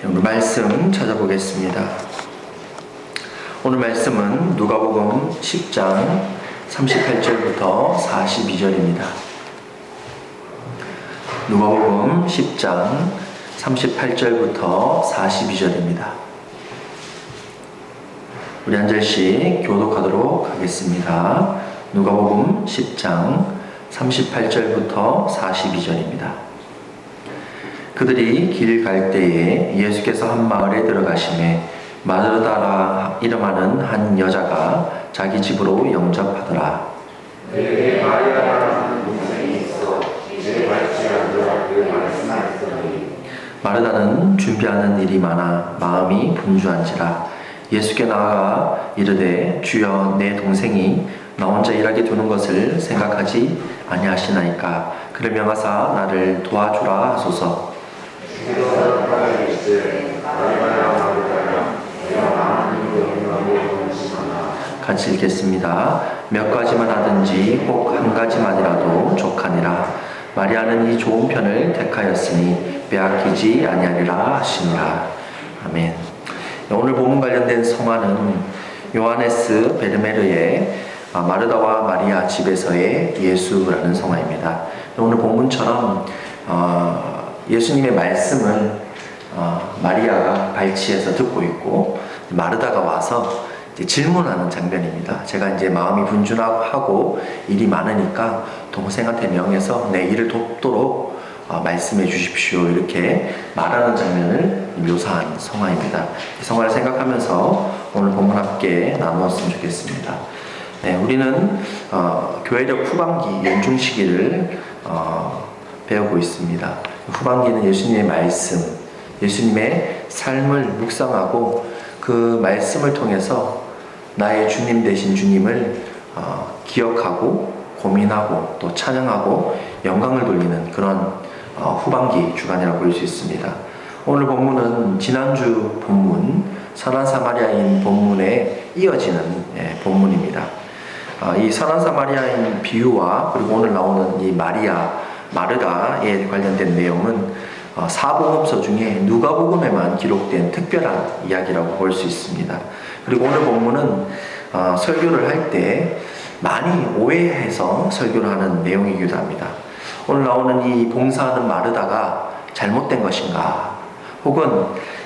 오늘 말씀 찾아보겠습니다. 오늘 말씀은 누가복음 10장 38절부터 42절입니다. 누가복음 10장 38절부터 42절입니다. 우리 한 절씩 교독하도록 하겠습니다. 누가복음 10장 38절부터 42절입니다. 그들이 길 갈 때에 예수께서 한 마을에 들어가시매 마르다라 이름하는 한 여자가 자기 집으로 영접하더라. 내게 마리아라는 동생이 있어 이제 같이 앉아 그 말씀하였더니 마르다는 준비하는 일이 많아 마음이 분주한지라 예수께 나아가 이르되 주여 내 동생이 나 혼자 일하게 두는 것을 생각하지 아니하시나이까 그를 명하사 나를 도와주라 하소서. 주께서 따라이르시되 마리아야 마르다야 내가 하나님의 영광을 원하시나나. 같이 읽겠습니다. 몇 가지만 하든지 혹 한 가지만이라도 족하니라. 마리아는 이 좋은 편을 택하였으니 빼앗기지 아니하리라 하시니라. 아멘. 오늘 본문 관련된 성화는 요하네스 베르메르의 마르다와 마리아 집에서의 예수라는 성화입니다. 오늘 본문처럼 예수님의 말씀을 마리아가 발치해서 듣고 있고 마르다가 와서 이제 질문하는 장면입니다. 제가 이제 마음이 분주하고 일이 많으니까 동생한테 명해서 내 일을 돕도록 말씀해 주십시오. 이렇게 말하는 장면을 묘사한 성화입니다. 이 성화를 생각하면서 오늘 본문 함께 나누었으면 좋겠습니다. 네, 우리는 교회력 후반기 연중 시기를 배우고 있습니다. 후반기는 예수님의 말씀, 예수님의 삶을 묵상하고 그 말씀을 통해서 나의 주님 되신 주님을 기억하고 고민하고 또 찬양하고 영광을 돌리는 그런 후반기 주간이라고 볼 수 있습니다. 오늘 본문은 지난주 본문 선한 사마리아인 본문에 이어지는 본문입니다. 이 선한 사마리아인 비유와 그리고 오늘 나오는 이 마르다에 관련된 내용은 사복음서 중에 누가복음에만 기록된 특별한 이야기라고 볼 수 있습니다. 그리고 오늘 본문은 설교를 할 때 많이 오해해서 설교를 하는 내용이기도 합니다. 오늘 나오는 이 봉사하는 마르다가 잘못된 것인가, 혹은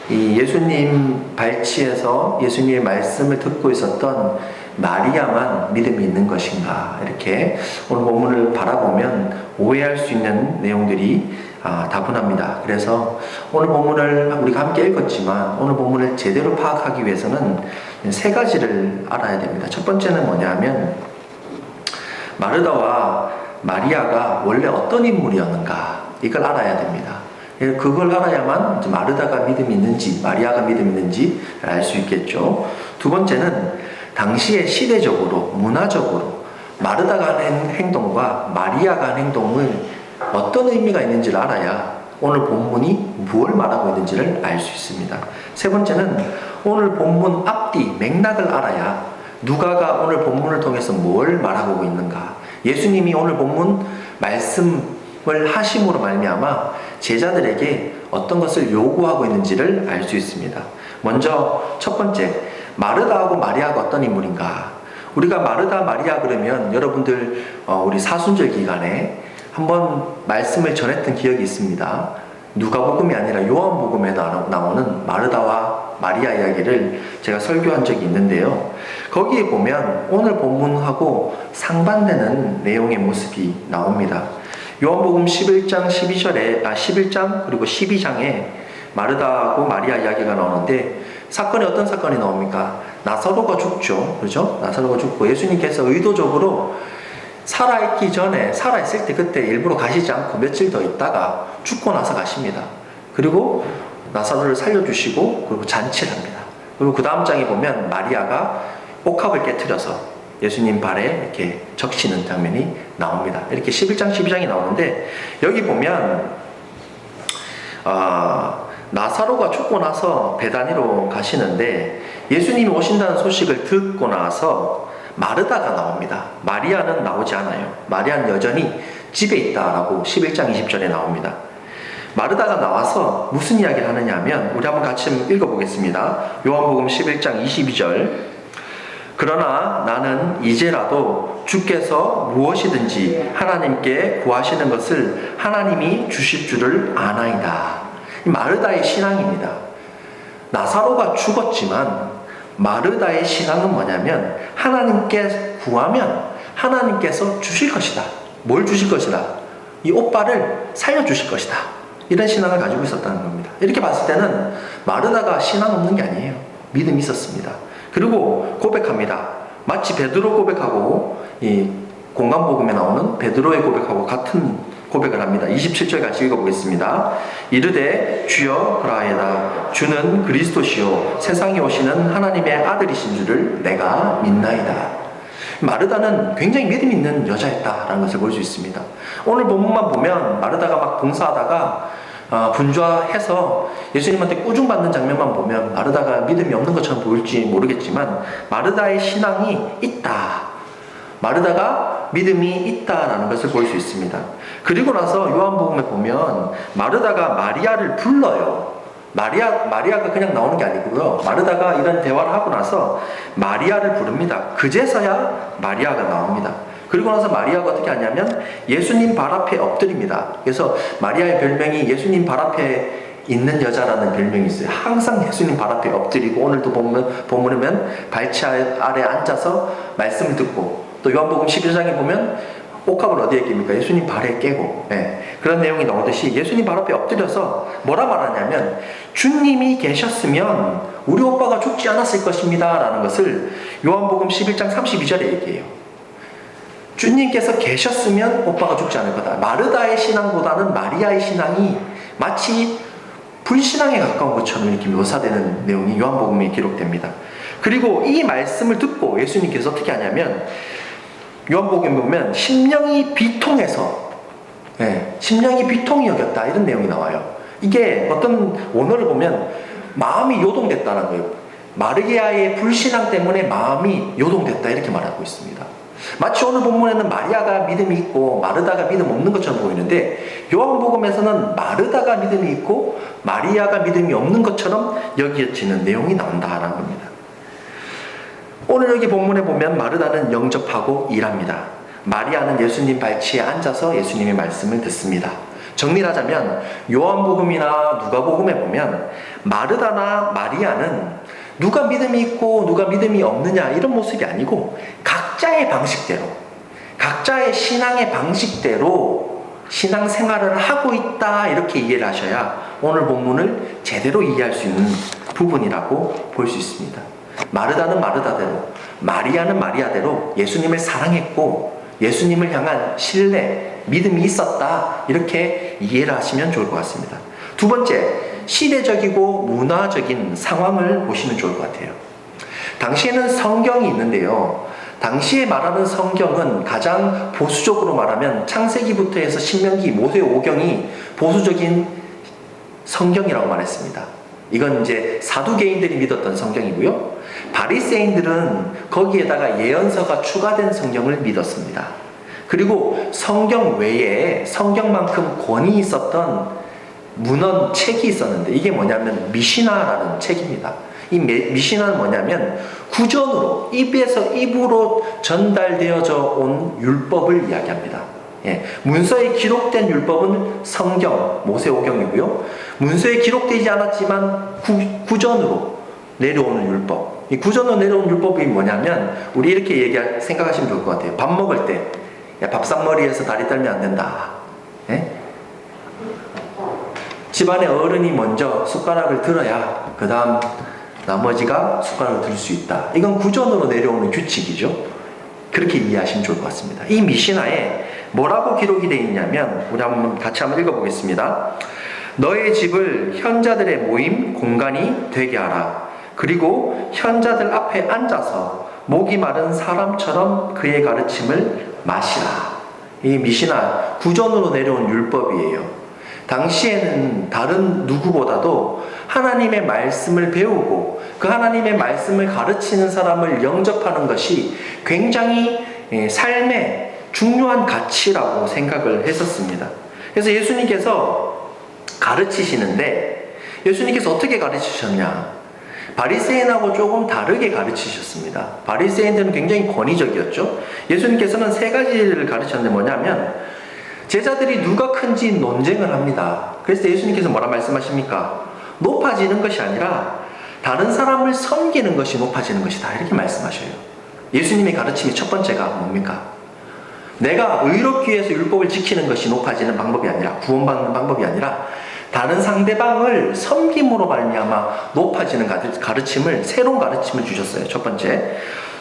이 예수님 발치에서 예수님의 말씀을 듣고 있었던 마리아만 믿음이 있는 것인가, 이렇게 오늘 본문을 바라보면 오해할 수 있는 내용들이 다분합니다. 그래서 오늘 본문을 우리가 함께 읽었지만 오늘 본문을 제대로 파악하기 위해서는 세 가지를 알아야 됩니다. 첫 번째는 뭐냐면 마르다와 마리아가 원래 어떤 인물이었는가, 이걸 알아야 됩니다. 그걸 알아야만 마르다가 믿음이 있는지 마리아가 믿음이 있는지 알 수 있겠죠. 두 번째는 당시에 시대적으로 문화적으로 마르다가 하는 행동과 마리아가 하는 행동을 어떤 의미가 있는지를 알아야 오늘 본문이 무엇을 말하고 있는지를 알 수 있습니다. 세 번째는 오늘 본문 앞뒤 맥락을 알아야 누가가 오늘 본문을 통해서 뭘 말하고 있는가, 예수님이 오늘 본문 말씀을 하심으로 말미암아 제자들에게 어떤 것을 요구하고 있는지를 알 수 있습니다. 먼저 첫 번째, 마르다하고 마리아가 어떤 인물인가. 우리가 마르다 마리아 그러면 여러분들 우리 사순절 기간에 한번 말씀을 전했던 기억이 있습니다. 누가복음이 아니라 요한복음에 나오는 마르다와 마리아 이야기를 제가 설교한 적이 있는데요. 거기에 보면 오늘 본문하고 상반되는 내용의 모습이 나옵니다. 요한복음 11장 11장 그리고 12장에 마르다하고 마리아 이야기가 나오는데 사건이 어떤 사건이 나옵니까? 나사로가 죽죠. 그렇죠? 나사로가 죽고 예수님께서 의도적으로 살아있기 전에, 살아있을 때 그때 일부러 가시지 않고 며칠 더 있다가 죽고 나서 가십니다. 그리고 나사로를 살려주시고 그리고 잔치를 합니다. 그리고 그 다음 장에 보면 마리아가 옥합을 깨트려서 예수님 발에 이렇게 적시는 장면이 나옵니다. 이렇게 11장 12장이 나오는데 여기 보면 나사로가 죽고 나서 베다니로 가시는데 예수님이 오신다는 소식을 듣고 나서 마르다가 나옵니다. 마리아는 나오지 않아요. 마리아는 여전히 집에 있다라고 11장 20절에 나옵니다. 마르다가 나와서 무슨 이야기를 하느냐 하면 우리 한번 같이 읽어보겠습니다. 요한복음 11장 22절. 그러나 나는 이제라도 주께서 무엇이든지 하나님께 구하시는 것을 하나님이 주실 줄을 아나이다. 이 마르다의 신앙입니다. 나사로가 죽었지만 마르다의 신앙은 뭐냐면 하나님께 구하면 하나님께서 주실 것이다. 뭘 주실 것이다? 이 오빠를 살려주실 것이다. 이런 신앙을 가지고 있었다는 겁니다. 이렇게 봤을 때는 마르다가 신앙 없는 게 아니에요. 믿음이 있었습니다. 그리고 고백합니다. 마치 베드로 고백하고 이 공간복음에 나오는 베드로의 고백하고 같은 고백을 합니다. 27절 같이 읽어보겠습니다. 이르되 주여 그라하에다 주는 그리스도시요 세상에 오시는 하나님의 아들이신 줄을 내가 믿나이다. 마르다는 굉장히 믿음 있는 여자였다라는 것을 볼 수 있습니다. 오늘 본문만 보면 마르다가 막 봉사하다가 분주해서 예수님한테 꾸중받는 장면만 보면 마르다가 믿음이 없는 것처럼 보일지 모르겠지만 마르다의 신앙이 있다. 마르다가 믿음이 있다라는 것을 볼 수 있습니다. 그리고 나서 요한복음에 보면 마르다가 마리아를 불러요. 마리아가 그냥 나오는 게 아니고요. 마르다가 이런 대화를 하고 나서 마리아를 부릅니다. 그제서야 마리아가 나옵니다. 그리고 나서 마리아가 어떻게 하냐면 예수님 발 앞에 엎드립니다. 그래서 마리아의 별명이 예수님 발 앞에 있는 여자라는 별명이 있어요. 항상 예수님 발 앞에 엎드리고 오늘도 본문에 발치 아래 앉아서 말씀을 듣고 또 요한복음 11장에 보면 옥합을 어디에 낍니까? 예수님 발에 깨고 그런 내용이 나오듯이 예수님 발 앞에 엎드려서 뭐라 말하냐면 주님이 계셨으면 우리 오빠가 죽지 않았을 것입니다 라는 것을 요한복음 11장 32절에 얘기해요. 주님께서 계셨으면 오빠가 죽지 않을 거다. 마르다의 신앙보다는 마리아의 신앙이 마치 불신앙에 가까운 것처럼 이렇게 묘사되는 내용이 요한복음에 기록됩니다. 그리고 이 말씀을 듣고 예수님께서 어떻게 하냐면 요한복음에 보면 심령이 비통해서 심령이 비통히 여겼다 이런 내용이 나와요. 이게 어떤 원어를 보면 마음이 요동됐다는 거예요. 마리아의 불신앙 때문에 마음이 요동됐다 이렇게 말하고 있습니다. 마치 오늘 본문에는 마리아가 믿음이 있고 마르다가 믿음 없는 것처럼 보이는데 요한복음에서는 마르다가 믿음이 있고 마리아가 믿음이 없는 것처럼 여겨지는 내용이 나온다라는 겁니다. 오늘 여기 본문에 보면 마르다는 영접하고 일합니다. 마리아는 예수님 발치에 앉아서 예수님의 말씀을 듣습니다. 정리를 하자면 요한복음이나 누가복음에 보면 마르다나 마리아는 누가 믿음이 있고 누가 믿음이 없느냐 이런 모습이 아니고 각자의 방식대로 각자의 신앙의 방식대로 신앙생활을 하고 있다 이렇게 이해를 하셔야 오늘 본문을 제대로 이해할 수 있는 부분이라고 볼 수 있습니다. 마르다는 마르다대로 마리아는 마리아대로 예수님을 사랑했고 예수님을 향한 신뢰, 믿음이 있었다 이렇게 이해를 하시면 좋을 것 같습니다. 두 번째, 시대적이고 문화적인 상황을 보시면 좋을 것 같아요. 당시에는 성경이 있는데요. 당시에 말하는 성경은 가장 보수적으로 말하면 창세기부터 해서 신명기, 모세오경이 보수적인 성경이라고 말했습니다. 이건 이제 사두개인들이 믿었던 성경이고요. 바리새인들은 거기에다가 예언서가 추가된 성경을 믿었습니다. 그리고 성경 외에 성경만큼 권위 있었던 문헌 책이 있었는데 이게 뭐냐면 미시나라는 책입니다. 이 미시나는 뭐냐면 구전으로 입에서 입으로 전달되어져 온 율법을 이야기합니다. 문서에 기록된 율법은 성경, 모세오경이고요. 문서에 기록되지 않았지만 구전으로 내려오는 율법. 이 구전으로 내려온 율법이 뭐냐면 우리 이렇게 생각하시면 좋을 것 같아요. 밥 먹을 때 밥상머리에서 다리 떨면 안 된다. 집안의 어른이 먼저 숟가락을 들어야 그 다음 나머지가 숟가락을 들 수 있다. 이건 구전으로 내려오는 규칙이죠. 그렇게 이해하시면 좋을 것 같습니다. 이 미시나에 뭐라고 기록이 되어 있냐면 우리 같이 한번 읽어보겠습니다. 너의 집을 현자들의 모임 공간이 되게 하라. 그리고 현자들 앞에 앉아서 목이 마른 사람처럼 그의 가르침을 마시라. 이 미시나 구전으로 내려온 율법이에요. 당시에는 다른 누구보다도 하나님의 말씀을 배우고 그 하나님의 말씀을 가르치는 사람을 영접하는 것이 굉장히 삶의 중요한 가치라고 생각을 했었습니다. 그래서 예수님께서 가르치시는데 예수님께서 어떻게 가르치셨냐? 바리새인하고 조금 다르게 가르치셨습니다. 바리새인들은 굉장히 권위적이었죠. 예수님께서는 세 가지를 가르쳤는데 뭐냐면 제자들이 누가 큰지 논쟁을 합니다. 그래서 예수님께서 뭐라 말씀하십니까? 높아지는 것이 아니라 다른 사람을 섬기는 것이 높아지는 것이다, 이렇게 말씀하셔요. 예수님의 가르침의 첫 번째가 뭡니까? 내가 의롭기 위해서 율법을 지키는 것이 높아지는 방법이 아니라, 구원받는 방법이 아니라 다른 상대방을 섬김으로 말미암아 높아지는 가르침을, 새로운 가르침을 주셨어요. 첫 번째.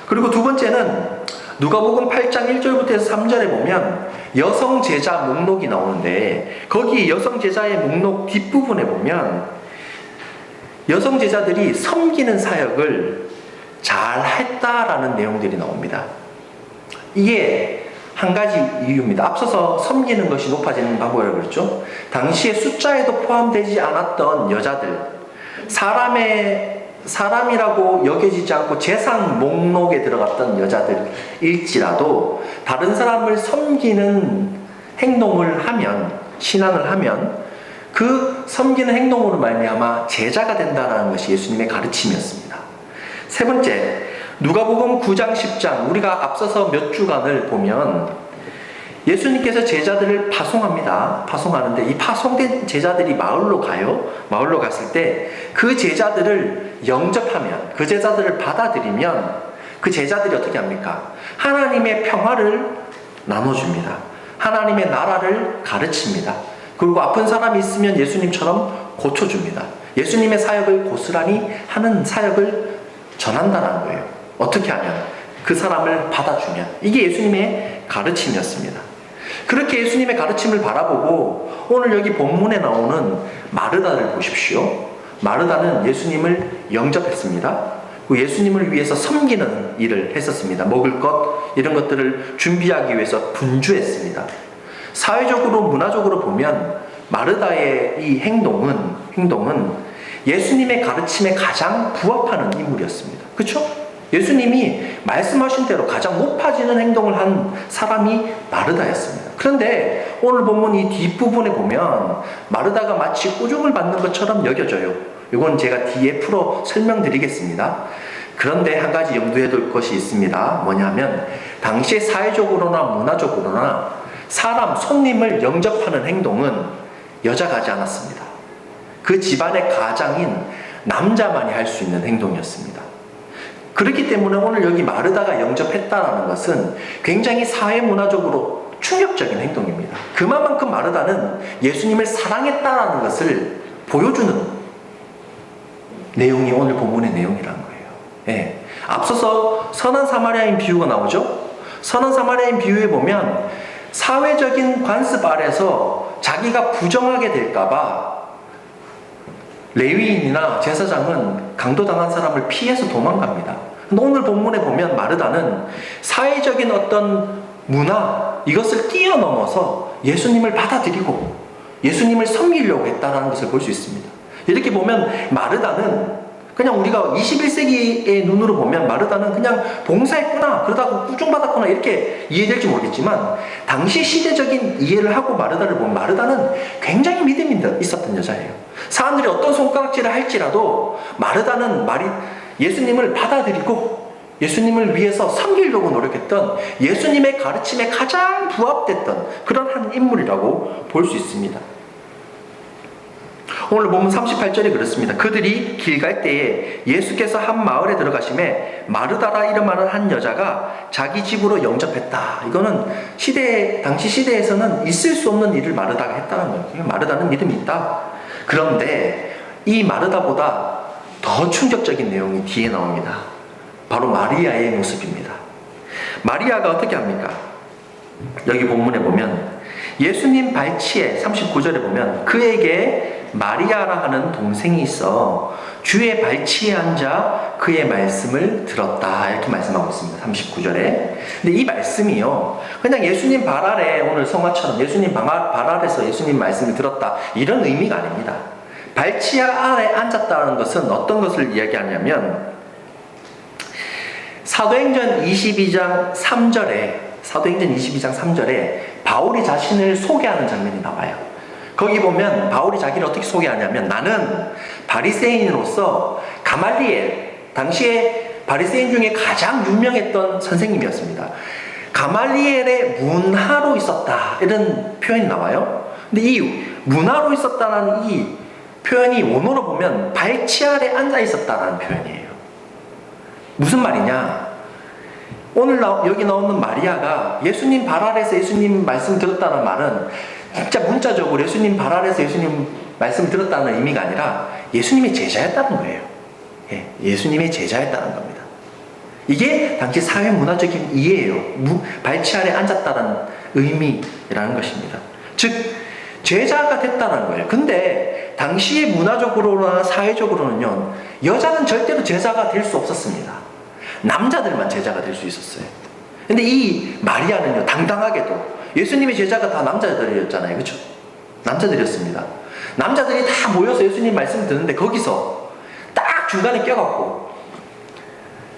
그리고 두 번째는 누가복음 8장 1절부터 해서 3절에 보면 여성 제자 목록이 나오는데, 거기 여성 제자의 목록 뒷부분에 보면 여성 제자들이 섬기는 사역을 잘 했다라는 내용들이 나옵니다. 이게 한 가지 이유입니다. 앞서서 섬기는 것이 높아지는 방법이라고 그랬죠. 당시에 숫자에도 포함되지 않았던 여자들, 사람이라고 여겨지지 않고 재상 목록에 들어갔던 여자들일지라도 다른 사람을 섬기는 행동을 하면, 신앙을 하면 그 섬기는 행동으로 말미암아 제자가 된다는 것이 예수님의 가르침이었습니다. 세 번째, 누가복음 9장 10장, 우리가 앞서서 몇 주간을 보면 예수님께서 제자들을 파송합니다. 파송하는데 이 파송된 제자들이 마을로 가요. 마을로 갔을 때 그 제자들을 영접하면, 그 제자들을 받아들이면 그 제자들이 어떻게 합니까? 하나님의 평화를 나눠줍니다. 하나님의 나라를 가르칩니다. 그리고 아픈 사람이 있으면 예수님처럼 고쳐줍니다. 예수님의 사역을 고스란히 하는 사역을 전한다는 거예요. 어떻게 하면? 그 사람을 받아주면. 이게 예수님의 가르침이었습니다. 그렇게 예수님의 가르침을 바라보고 오늘 여기 본문에 나오는 마르다를 보십시오. 마르다는 예수님을 영접했습니다. 그리고 예수님을 위해서 섬기는 일을 했었습니다. 먹을 것, 이런 것들을 준비하기 위해서 분주했습니다. 사회적으로, 문화적으로 보면 마르다의 이 행동은 예수님의 가르침에 가장 부합하는 인물이었습니다. 그렇죠? 예수님이 말씀하신 대로 가장 높아지는 행동을 한 사람이 마르다였습니다. 그런데 오늘 본문 이 뒷부분에 보면 마르다가 마치 꾸중을 받는 것처럼 여겨져요. 이건 제가 뒤에 풀어 설명드리겠습니다. 그런데 한 가지 염두에 둘 것이 있습니다. 뭐냐면 당시에 사회적으로나 문화적으로나 사람, 손님을 영접하는 행동은 여자가 하지 않았습니다. 그 집안의 가장인 남자만이 할 수 있는 행동이었습니다. 그렇기 때문에 오늘 여기 마르다가 영접했다는 것은 굉장히 사회문화적으로 충격적인 행동입니다. 그만큼 마르다는 예수님을 사랑했다는 것을 보여주는 내용이 오늘 본문의 내용이라는 거예요. 예. 앞서서 선한 사마리아인 비유가 나오죠? 선한 사마리아인 비유에 보면 사회적인 관습 아래서 자기가 부정하게 될까봐 레위인이나 제사장은 강도당한 사람을 피해서 도망갑니다. 근데 오늘 본문에 보면 마르다는 사회적인 어떤 문화, 이것을 뛰어넘어서 예수님을 받아들이고 예수님을 섬기려고 했다는 것을 볼 수 있습니다. 이렇게 보면 마르다는 그냥 우리가 21세기의 눈으로 보면 마르다는 그냥 봉사했구나, 그러다가 꾸중받았구나, 이렇게 이해될지 모르겠지만 당시 시대적인 이해를 하고 마르다를 보면 마르다는 굉장히 믿음이 있었던 여자예요. 사람들이 어떤 손가락질을 할지라도 마르다는 예수님을 받아들이고 예수님을 위해서 섬기려고 노력했던, 예수님의 가르침에 가장 부합됐던 그런 한 인물이라고 볼 수 있습니다. 오늘 보면 38절에 그렇습니다. 그들이 길 갈 때에 예수께서 한 마을에 들어가심에 마르다라 이름하는 한 여자가 자기 집으로 영접했다. 이거는 당시 시대에서는 있을 수 없는 일을 마르다가 했다는 거예요. 마르다는 믿음이 있다. 그런데 이 마르다보다 더 충격적인 내용이 뒤에 나옵니다. 바로 마리아의 모습입니다. 마리아가 어떻게 합니까? 여기 본문에 보면 예수님 발치에 39절에 보면 그에게 마리아라 하는 동생이 있어 주의 발치에 앉아 그의 말씀을 들었다, 이렇게 말씀하고 있습니다. 39절에. 근데 이 말씀이요, 그냥 예수님 발 아래, 오늘 성화처럼 예수님 발 아래서 예수님 말씀을 들었다, 이런 의미가 아닙니다. 발치 아래 앉았다는 것은 어떤 것을 이야기하냐면 사도행전 22장 3절에 바울이 자신을 소개하는 장면이 나와요. 거기 보면 바울이 자기를 어떻게 소개하냐면 나는 바리새인으로서 가말리엘, 당시에 바리새인 중에 가장 유명했던 선생님이었습니다. 가말리엘의 문하로 있었다 이런 표현이 나와요. 근데 이 문하로 있었다는 이 표현이 원어로 보면 발치 아래 앉아 있었다는 표현이에요. 무슨 말이냐? 오늘 여기 나오는 마리아가 예수님 발 아래에서 예수님 말씀 들었다는 말은 진짜 문자적으로 예수님 발 아래에서 예수님 말씀 들었다는 의미가 아니라 예수님의 제자였다는 거예요. 예수님의 제자였다는 겁니다. 이게 당시 사회 문화적인 이해예요. 발치 아래 앉았다는 의미라는 것입니다. 즉 제자가 됐다는 거예요. 근데 당시의 문화적으로나 사회적으로는요, 여자는 절대로 제자가 될 수 없었습니다. 남자들만 제자가 될 수 있었어요. 근데 이 마리아는요, 당당하게도 예수님의 제자가 다 남자들이었잖아요. 그렇죠? 남자들이었습니다. 남자들이 다 모여서 예수님 말씀 듣는데 거기서 딱 중간에 껴갖고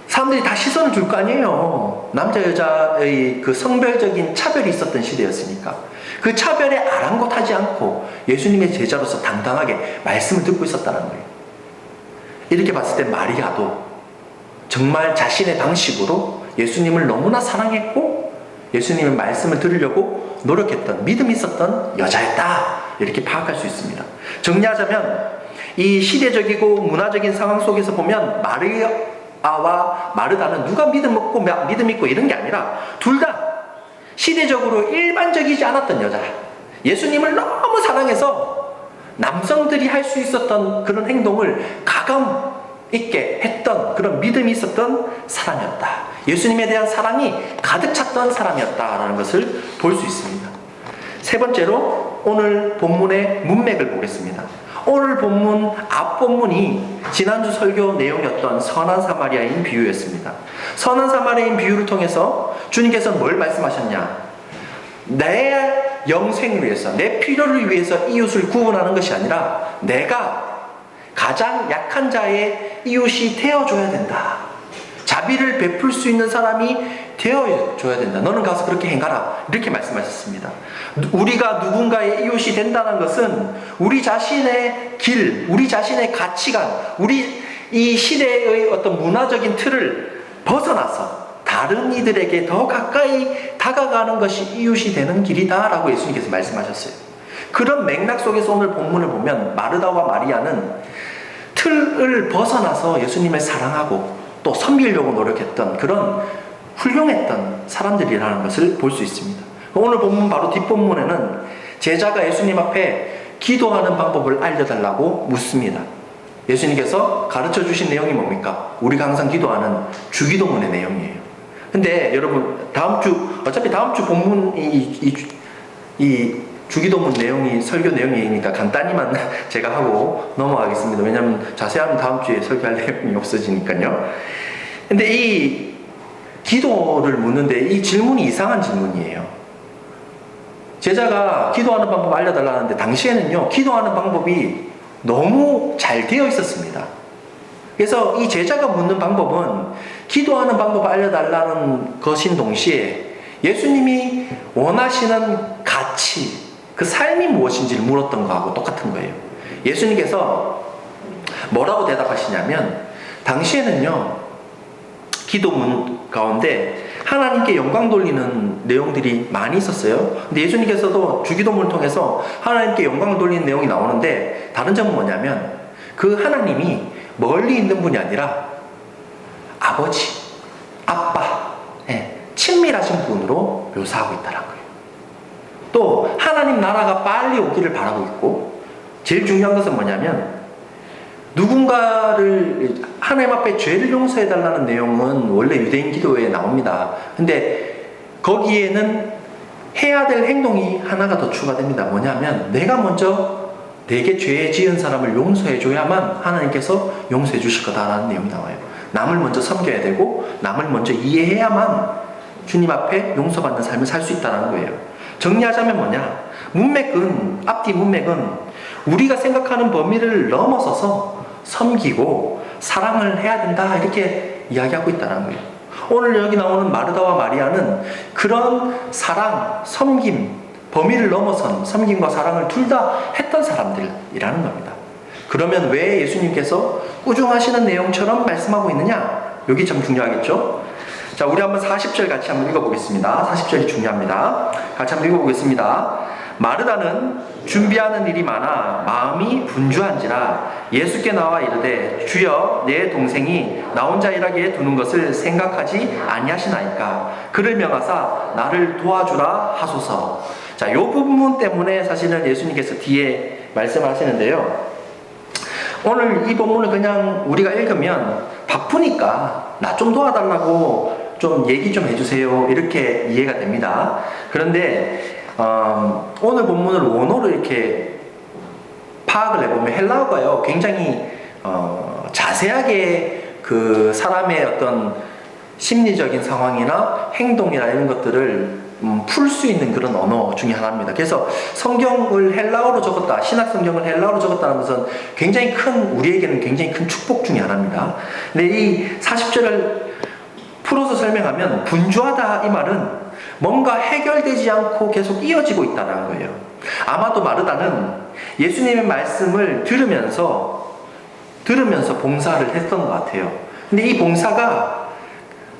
사람들이 다 시선을 줄 거 아니에요. 남자 여자의 그 성별적인 차별이 있었던 시대였으니까 그 차별에 아랑곳하지 않고 예수님의 제자로서 당당하게 말씀을 듣고 있었다는 거예요. 이렇게 봤을 때 마리아도 정말 자신의 방식으로 예수님을 너무나 사랑했고 예수님의 말씀을 들으려고 노력했던, 믿음이 있었던 여자였다, 이렇게 파악할 수 있습니다. 정리하자면 이 시대적이고 문화적인 상황 속에서 보면 마리아와 마르다는 누가 믿음 없고 믿음 있고 이런 게 아니라 둘 다 시대적으로 일반적이지 않았던 여자, 예수님을 너무 사랑해서 남성들이 할 수 있었던 그런 행동을 가감 있게 했던 그런 믿음이 있었던 사람이었다. 예수님에 대한 사랑이 가득 찼던 사람이었다라는 것을 볼 수 있습니다. 세 번째로 오늘 본문의 문맥을 보겠습니다. 오늘 본문 앞본문이 지난주 설교 내용이었던 선한 사마리아인 비유였습니다. 선한 사마리아인 비유를 통해서 주님께서는 뭘 말씀하셨냐? 내 영생을 위해서, 내 필요를 위해서 이웃을 구원하는 것이 아니라 내가 가장 약한 자의 이웃이 되어줘야 된다. 자비를 베풀 수 있는 사람이 되어줘야 된다. 너는 가서 그렇게 행하라. 이렇게 말씀하셨습니다. 우리가 누군가의 이웃이 된다는 것은 우리 자신의 길, 우리 자신의 가치관, 우리 이 시대의 어떤 문화적인 틀을 벗어나서 다른 이들에게 더 가까이 다가가는 것이 이웃이 되는 길이다 라고 예수님께서 말씀하셨어요. 그런 맥락 속에서 오늘 본문을 보면 마르다와 마리아는 틀을 벗어나서 예수님을 사랑하고 또 섬기려고 노력했던 그런 훌륭했던 사람들이라는 것을 볼 수 있습니다. 오늘 본문 바로 뒷본문에는 제자가 예수님 앞에 기도하는 방법을 알려달라고 묻습니다. 예수님께서 가르쳐 주신 내용이 뭡니까? 우리가 항상 기도하는 주기도문의 내용이에요. 근데 여러분 어차피 다음 주 본문 이 주기도문 내용이 설교 내용이니까 간단히만 제가 하고 넘어가겠습니다. 왜냐하면 자세하면 다음 주에 설교할 내용이 없어지니까요. 근데 이 기도를 묻는데 이 질문이 이상한 질문이에요. 제자가 기도하는 방법 알려달라는데 당시에는요, 기도하는 방법이 너무 잘 되어 있었습니다. 그래서 이 제자가 묻는 방법은 기도하는 방법을 알려달라는 것인 동시에 예수님이 원하시는 가치, 그 삶이 무엇인지를 물었던 거하고 똑같은 거예요. 예수님께서 뭐라고 대답하시냐면 당시에는요, 기도문 가운데 하나님께 영광 돌리는 내용들이 많이 있었어요. 근데 예수님께서도 주기도문을 통해서 하나님께 영광을 돌리는 내용이 나오는데 다른 점은 뭐냐면 그 하나님이 멀리 있는 분이 아니라 아버지, 아빠, 친밀하신 분으로 묘사하고 있다는 거예요. 또 하나님 나라가 빨리 오기를 바라고 있고 제일 중요한 것은 뭐냐면 누군가를 하나님 앞에 죄를 용서해달라는 내용은 원래 유대인 기도에 나옵니다. 근데 거기에는 해야 될 행동이 하나가 더 추가됩니다. 뭐냐면 내가 먼저 내게 죄 지은 사람을 용서해줘야만 하나님께서 용서해 주실 거다라는 내용이 나와요. 남을 먼저 섬겨야 되고 남을 먼저 이해해야만 주님 앞에 용서받는 삶을 살 수 있다는 거예요. 정리하자면 뭐냐? 앞뒤 문맥은 우리가 생각하는 범위를 넘어서서 섬기고 사랑을 해야 된다, 이렇게 이야기하고 있다는 거예요. 오늘 여기 나오는 마르다와 마리아는 그런 사랑, 섬김, 범위를 넘어선 섬김과 사랑을 둘 다 했던 사람들이라는 겁니다. 그러면 왜 예수님께서 꾸중하시는 내용처럼 말씀하고 있느냐? 여기 참 중요하겠죠? 자, 우리 한번 40절 같이 한번 읽어보겠습니다. 40절이 중요합니다. 같이 한번 읽어보겠습니다. 마르다는 준비하는 일이 많아 마음이 분주한지라 예수께 나와 이르되 주여 내 동생이 나 혼자 일하게 두는 것을 생각하지 아니하시나이까 그를 명하사 나를 도와주라 하소서. 자, 이 부분 때문에 사실은 예수님께서 뒤에 말씀을 하시는데요. 오늘 이 본문을 그냥 우리가 읽으면 바쁘니까 나 좀 도와달라고 좀 얘기 좀 해주세요 이렇게 이해가 됩니다. 그런데 오늘 본문을 원어로 이렇게 파악을 해보면 헬라어가요 굉장히 자세하게 그 사람의 어떤 심리적인 상황이나 행동이나 이런 것들을 풀 수 있는 그런 언어 중에 하나입니다. 그래서 성경을 헬라어로 적었다, 신약 성경을 헬라어로 적었다는 것은 굉장히 우리에게는 굉장히 큰 축복 중에 하나입니다. 근데 이 40절을 풀어서 설명하면 분주하다 이 말은 뭔가 해결되지 않고 계속 이어지고 있다는 거예요. 아마도 마르다는 예수님의 말씀을 들으면서 봉사를 했던 것 같아요. 근데 이 봉사가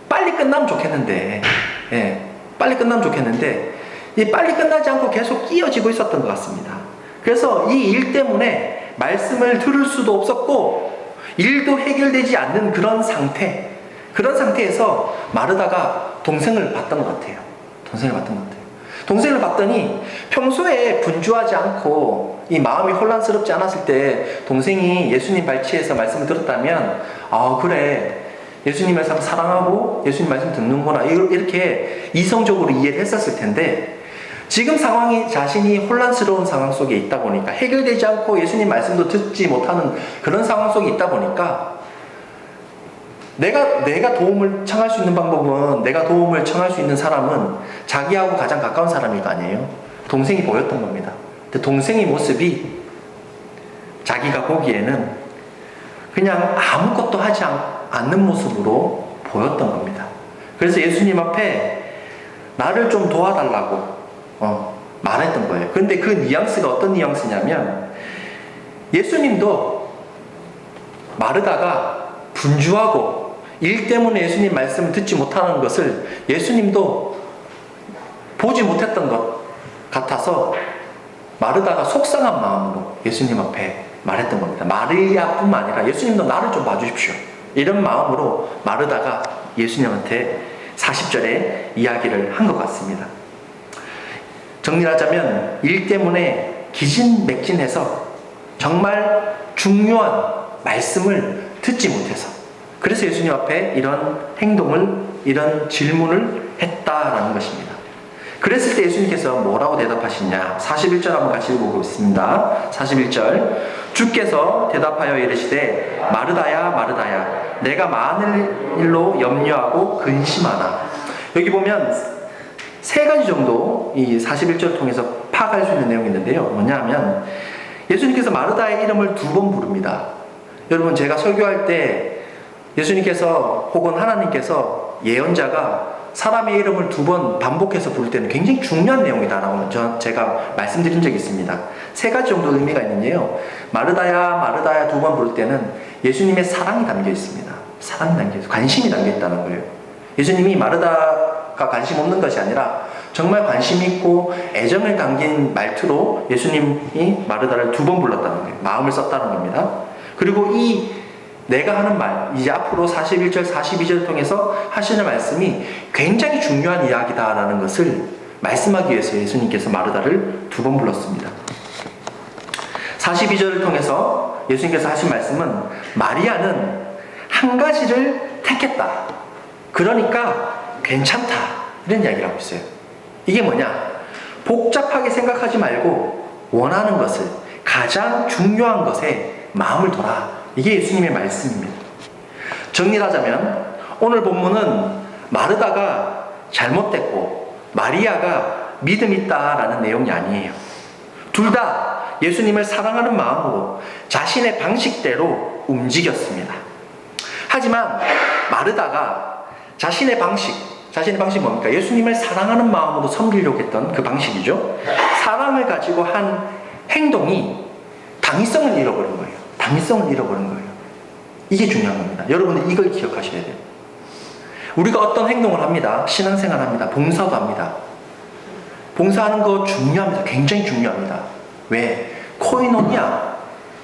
빨리 끝나면 좋겠는데, 빨리 끝나지 않고 계속 이어지고 있었던 것 같습니다. 그래서 이 일 때문에 말씀을 들을 수도 없었고, 일도 해결되지 않는 그런 상태에서 마르다가 동생을 봤던 것 같아요. 동생을 봤더니 평소에 분주하지 않고 이 마음이 혼란스럽지 않았을 때 동생이 예수님 발치에서 말씀을 들었다면 그래 예수님을 사랑하고 예수님 말씀 듣는구나 이렇게 이성적으로 이해를 했었을 텐데 지금 상황이 자신이 혼란스러운 상황 속에 있다 보니까 해결되지 않고 예수님 말씀도 듣지 못하는 그런 상황 속에 있다 보니까 내가 도움을 청할 수 있는 방법은 내가 도움을 청할 수 있는 사람은 자기하고 가장 가까운 사람일 거 아니에요. 동생이 보였던 겁니다. 근데 동생의 모습이 자기가 보기에는 그냥 아무것도 하지 않는 모습으로 보였던 겁니다. 그래서 예수님 앞에 나를 좀 도와달라고 말했던 거예요. 근데 그 뉘앙스가 어떤 뉘앙스냐면 예수님도 마르다가 분주하고 일 때문에 예수님 말씀을 듣지 못하는 것을 예수님도 보지 못했던 것 같아서 마르다가 속상한 마음으로 예수님 앞에 말했던 겁니다. 마리아뿐만 아니라 예수님도 나를 좀 봐주십시오. 이런 마음으로 마르다가 예수님한테 40절에 이야기를 한 것 같습니다. 정리를 하자면 일 때문에 기진맥진해서 정말 중요한 말씀을 듣지 못해서 그래서 예수님 앞에 이런 이런 질문을 했다라는 것입니다. 그랬을 때 예수님께서 뭐라고 대답하시냐? 41절 한번 같이 읽어보겠습니다. 41절 주께서 대답하여 이르시되 마르다야 마르다야 내가 많은 일로 염려하고 근심하나. 여기 보면 세 가지 정도 이 41절을 통해서 파악할 수 있는 내용이 있는데요. 뭐냐면 예수님께서 마르다의 이름을 2번 부릅니다. 여러분 제가 설교할 때 예수님께서 혹은 하나님께서 예언자가 사람의 이름을 2번 반복해서 부를 때는 굉장히 중요한 내용이다라고 제가 말씀드린 적이 있습니다. 세 가지 정도 의미가 있는데요. 마르다야 마르다야 2번 부를 때는 예수님의 사랑이 담겨 있습니다. 사랑이 담겨 있어요. 관심이 담겨 있다는 거예요. 예수님이 마르다가 관심 없는 것이 아니라 정말 관심 있고 애정을 담긴 말투로 예수님이 마르다를 2번 불렀다는 거예요. 마음을 썼다는 겁니다. 그리고 내가 하는 말, 이제 앞으로 41절, 42절을 통해서 하시는 말씀이 굉장히 중요한 이야기다라는 것을 말씀하기 위해서 예수님께서 마르다를 2번 불렀습니다. 42절을 통해서 예수님께서 하신 말씀은 마리아는 한 가지를 택했다. 그러니까 괜찮다. 이런 이야기를 하고 있어요. 이게 뭐냐? 복잡하게 생각하지 말고 원하는 것을 가장 중요한 것에 마음을 둬라. 이게 예수님의 말씀입니다. 정리를 하자면 오늘 본문은 마르다가 잘못됐고 마리아가 믿음 있다라는 내용이 아니에요. 둘 다 예수님을 사랑하는 마음으로 자신의 방식대로 움직였습니다. 하지만 마르다가 자신의 방식, 자신의 방식이 뭡니까? 예수님을 사랑하는 마음으로 섬기려고 했던 그 방식이죠. 사랑을 가지고 한 행동이 당위성을 잃어버린 거예요. 당위성을 잃어버린 거예요. 이게 중요한 겁니다. 여러분들 이걸 기억하셔야 돼요. 우리가 어떤 행동을 합니다. 신앙생활 합니다. 봉사도 합니다. 봉사하는 거 중요합니다. 굉장히 중요합니다. 왜? 코이노니아,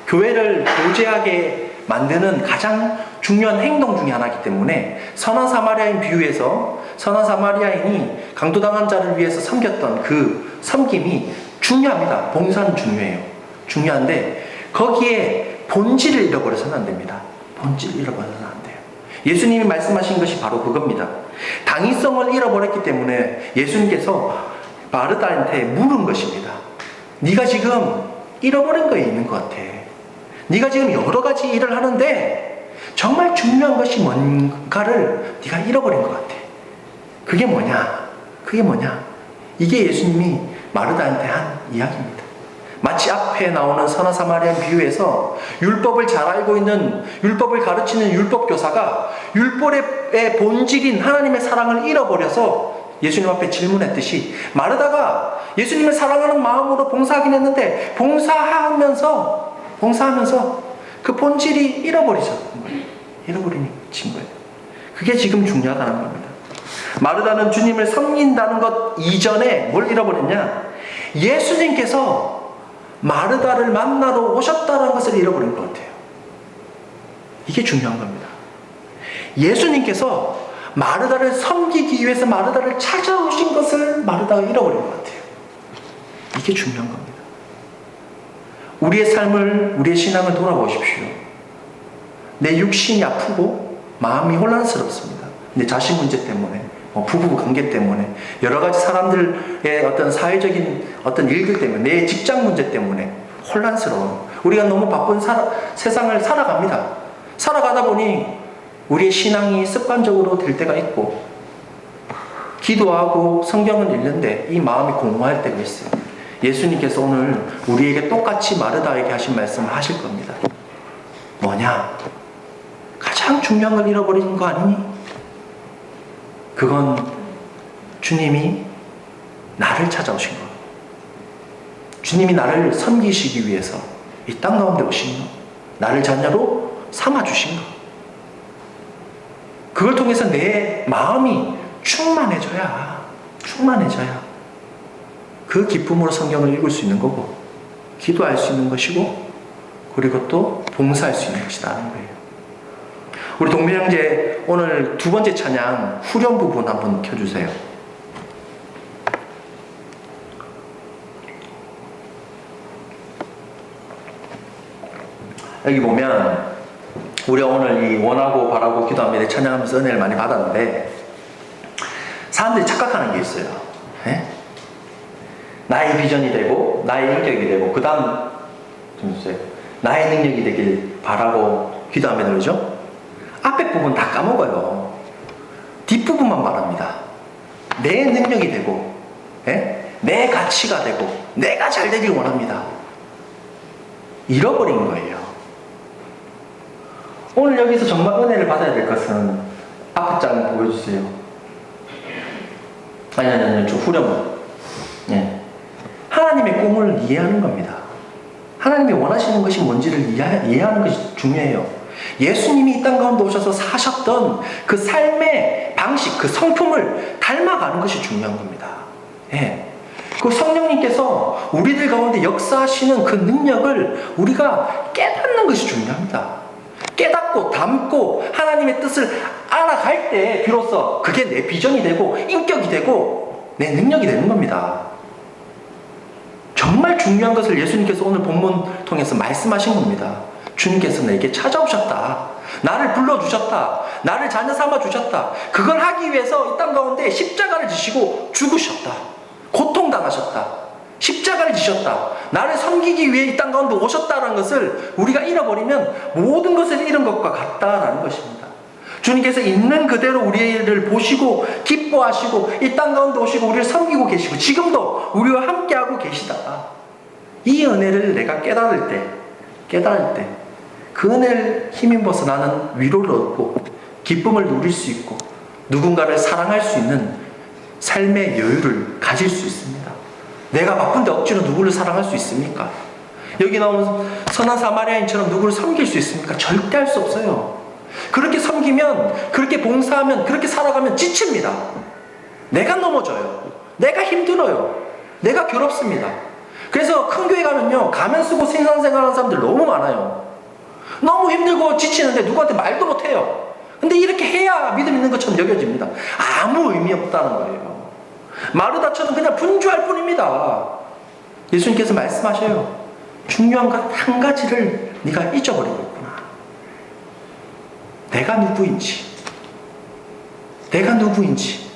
교회를 교제하게 만드는 가장 중요한 행동 중에 하나이기 때문에 선한 사마리아인 비유에서 선한 사마리아인이 강도당한 자를 위해서 섬겼던 그 섬김이 중요합니다. 봉사는 중요해요. 중요한데 거기에 본질을 잃어버려서는 안 됩니다. 본질을 잃어버려서는 안 돼요. 예수님이 말씀하신 것이 바로 그겁니다. 당위성을 잃어버렸기 때문에 예수님께서 마르다한테 물은 것입니다. 네가 지금 잃어버린 거에 있는 것 같아. 네가 지금 여러 가지 일을 하는데 정말 중요한 것이 뭔가를 네가 잃어버린 것 같아. 그게 뭐냐? 그게 뭐냐? 이게 예수님이 마르다한테 한 이야기입니다. 마치 앞에 나오는 선한 사마리아인 비유에서 율법을 잘 알고 있는, 율법을 가르치는 율법 교사가 율법의 본질인 하나님의 사랑을 잃어버려서 예수님 앞에 질문했듯이 마르다가 예수님을 사랑하는 마음으로 봉사하긴 했는데 봉사하면서 그 본질이 잃어버리신 거예요. 잃어버리신 거예요. 그게 지금 중요하다는 겁니다. 마르다는 주님을 섬긴다는 것 이전에 뭘 잃어버렸냐? 예수님께서 마르다를 만나러 오셨다는 것을 잃어버린 것 같아요. 이게 중요한 겁니다. 예수님께서 마르다를 섬기기 위해서 마르다를 찾아오신 것을 마르다가 잃어버린 것 같아요. 이게 중요한 겁니다. 우리의 삶을, 우리의 신앙을 돌아보십시오. 내 육신이 아프고 마음이 혼란스럽습니다. 내 자식 문제 때문에, 부부 관계 때문에, 여러 가지 사람들의 어떤 사회적인 어떤 일들 때문에, 내 직장 문제 때문에 혼란스러운, 우리가 너무 바쁜 세상을 살아갑니다. 살아가다 보니 우리의 신앙이 습관적으로 될 때가 있고, 기도하고 성경을 읽는데 이 마음이 공허할 때가 있어요. 예수님께서 오늘 우리에게 똑같이 마르다에게 하신 말씀을 하실 겁니다. 뭐냐? 가장 중요한 걸 잃어버린 거 아니니? 그건 주님이 나를 찾아오신 거. 주님이 나를 섬기시기 위해서 이 땅 가운데 오신 거. 나를 자녀로 삼아주신 거. 그걸 통해서 내 마음이 충만해져야 그 기쁨으로 성경을 읽을 수 있는 거고, 기도할 수 있는 것이고, 그리고 또 봉사할 수 있는 것이라는 거예요. 우리 동명형제 오늘 두 번째 찬양 후렴 부분 한번 켜주세요. 여기 보면 우리가 오늘 이 원하고 바라고 기도합니다 찬양하면서 은혜를 많이 받았는데, 사람들이 착각하는 게 있어요. 네? 나의 비전이 되고 나의 인격이 되고 그 다음 좀 주세요. 나의 능력이 되길 바라고 기도하면 그러죠? 앞에 부분 다 까먹어요. 뒷부분만 말합니다. 내 능력이 되고, 예? 내 가치가 되고, 내가 잘 되길 원합니다. 잃어버린 거예요. 오늘 여기서 정말 은혜를 받아야 될 것은 앞에 장 보여주세요. 아니, 좀 후렴. 예. 하나님의 꿈을 이해하는 겁니다. 하나님이 원하시는 것이 뭔지를 이해하는 것이 중요해요. 예수님이 이 땅 가운데 오셔서 사셨던 그 삶의 방식, 그 성품을 닮아가는 것이 중요한 겁니다. 예. 그 성령님께서 우리들 가운데 역사하시는 그 능력을 우리가 깨닫는 것이 중요합니다. 깨닫고 담고 하나님의 뜻을 알아갈 때 비로소 그게 내 비전이 되고 인격이 되고 내 능력이 되는 겁니다. 정말 중요한 것을 예수님께서 오늘 본문 통해서 말씀하신 겁니다. 주님께서 내게 찾아오셨다. 나를 불러주셨다. 나를 자녀 삼아주셨다. 그걸 하기 위해서 이 땅 가운데 십자가를 지시고 죽으셨다. 고통당하셨다. 십자가를 지셨다. 나를 섬기기 위해 이 땅 가운데 오셨다는 것을 우리가 잃어버리면 모든 것을 잃은 것과 같다라는 것입니다. 주님께서 있는 그대로 우리를 보시고 기뻐하시고 이 땅 가운데 오시고 우리를 섬기고 계시고 지금도 우리와 함께하고 계시다. 이 은혜를 내가 깨달을 때 그 은혜를 힘입어서 나는 위로를 얻고 기쁨을 누릴 수 있고 누군가를 사랑할 수 있는 삶의 여유를 가질 수 있습니다. 내가 바쁜데 억지로 누구를 사랑할 수 있습니까? 여기 나온 선한 사마리아인처럼 누구를 섬길 수 있습니까? 절대 할 수 없어요. 그렇게 섬기면, 그렇게 봉사하면, 그렇게 살아가면 지칩니다. 내가 넘어져요. 내가 힘들어요. 내가 괴롭습니다. 그래서 큰 교회 가면요, 가면 쓰고 신앙생활하는 사람들 너무 많아요. 너무 힘들고 지치는데 누구한테 말도 못해요. 근데 이렇게 해야 믿음 있는 것처럼 여겨집니다. 아무 의미 없다는 거예요. 마르다처럼 그냥 분주할 뿐입니다. 예수님께서 말씀하셔요. 중요한 것 한 가지를 네가 잊어버리고 있구나. 내가 누구인지,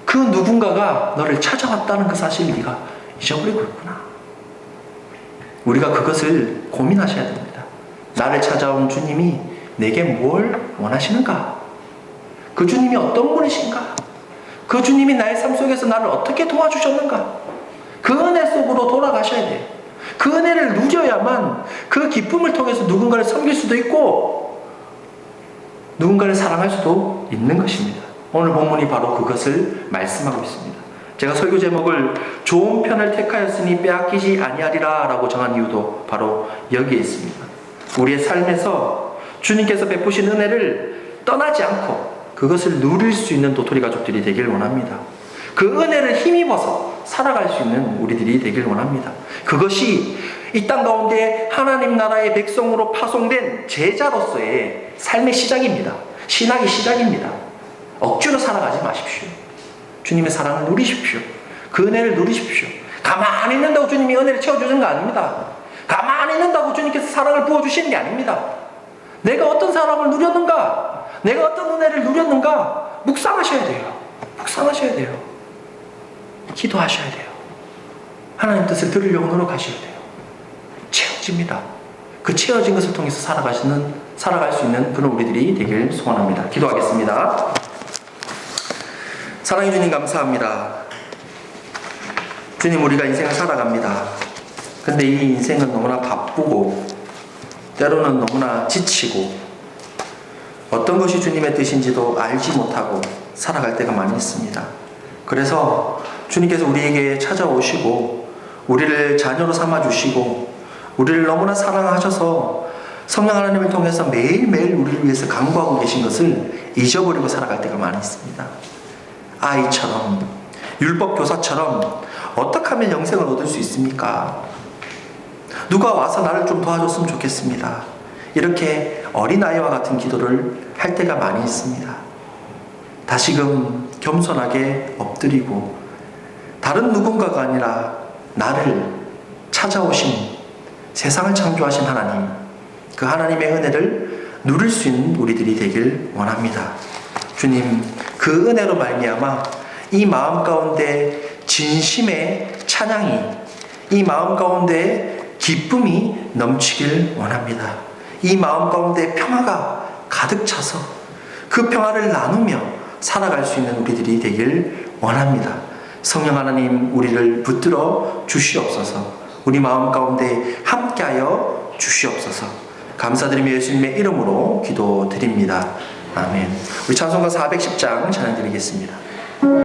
그 누군가가 너를 찾아왔다는 그 사실을 네가 잊어버리고 있구나. 우리가 그것을 고민하셔야 됩니다. 나를 찾아온 주님이 내게 뭘 원하시는가? 그 주님이 어떤 분이신가? 그 주님이 나의 삶 속에서 나를 어떻게 도와주셨는가? 그 은혜 속으로 돌아가셔야 돼요. 그 은혜를 누려야만 그 기쁨을 통해서 누군가를 섬길 수도 있고 누군가를 사랑할 수도 있는 것입니다. 오늘 본문이 바로 그것을 말씀하고 있습니다. 제가 설교 제목을 좋은 편을 택하였으니 빼앗기지 아니하리라 라고 정한 이유도 바로 여기에 있습니다. 우리의 삶에서 주님께서 베푸신 은혜를 떠나지 않고 그것을 누릴 수 있는 도토리 가족들이 되길 원합니다. 그 은혜를 힘입어서 살아갈 수 있는 우리들이 되길 원합니다. 그것이 이 땅 가운데 하나님 나라의 백성으로 파송된 제자로서의 삶의 시작입니다. 신학의 시작입니다. 억지로 살아가지 마십시오. 주님의 사랑을 누리십시오. 그 은혜를 누리십시오. 가만히 있는다고 주님이 은혜를 채워주는 거 아닙니다. 가만히 있는다고 주님께서 사랑을 부어주시는 게 아닙니다. 내가 어떤 사랑을 누렸는가, 내가 어떤 은혜를 누렸는가 묵상하셔야 돼요. 묵상하셔야 돼요. 기도하셔야 돼요. 하나님 뜻을 들으려고 노력하셔야 돼요. 채워집니다. 그 채워진 것을 통해서 살아갈 수 있는 그런 우리들이 되길 소원합니다. 기도하겠습니다. 사랑해 주님 감사합니다. 주님, 우리가 인생을 살아갑니다. 근데 이 인생은 너무나 바쁘고 때로는 너무나 지치고 어떤 것이 주님의 뜻인지도 알지 못하고 살아갈 때가 많이 있습니다. 그래서 주님께서 우리에게 찾아오시고 우리를 자녀로 삼아주시고 우리를 너무나 사랑하셔서 성령 하나님을 통해서 매일매일 우리를 위해서 간구하고 계신 것을 잊어버리고 살아갈 때가 많이 있습니다. 아이처럼, 율법 교사처럼 어떻게 하면 영생을 얻을 수 있습니까? 누가 와서 나를 좀 도와줬으면 좋겠습니다. 이렇게 어린아이와 같은 기도를 할 때가 많이 있습니다. 다시금 겸손하게 엎드리고 다른 누군가가 아니라 나를 찾아오신 세상을 창조하신 하나님, 그 하나님의 은혜를 누릴 수 있는 우리들이 되길 원합니다. 주님, 그 은혜로 말미암아 이 마음 가운데 진심의 찬양이, 이 마음 가운데 기쁨이 넘치길 원합니다. 이 마음 가운데 평화가 가득 차서 그 평화를 나누며 살아갈 수 있는 우리들이 되길 원합니다. 성령 하나님, 우리를 붙들어 주시옵소서. 우리 마음 가운데 함께하여 주시옵소서. 감사드리며 예수님의 이름으로 기도드립니다. 아멘. 우리 찬송가 410장 찬양드리겠습니다.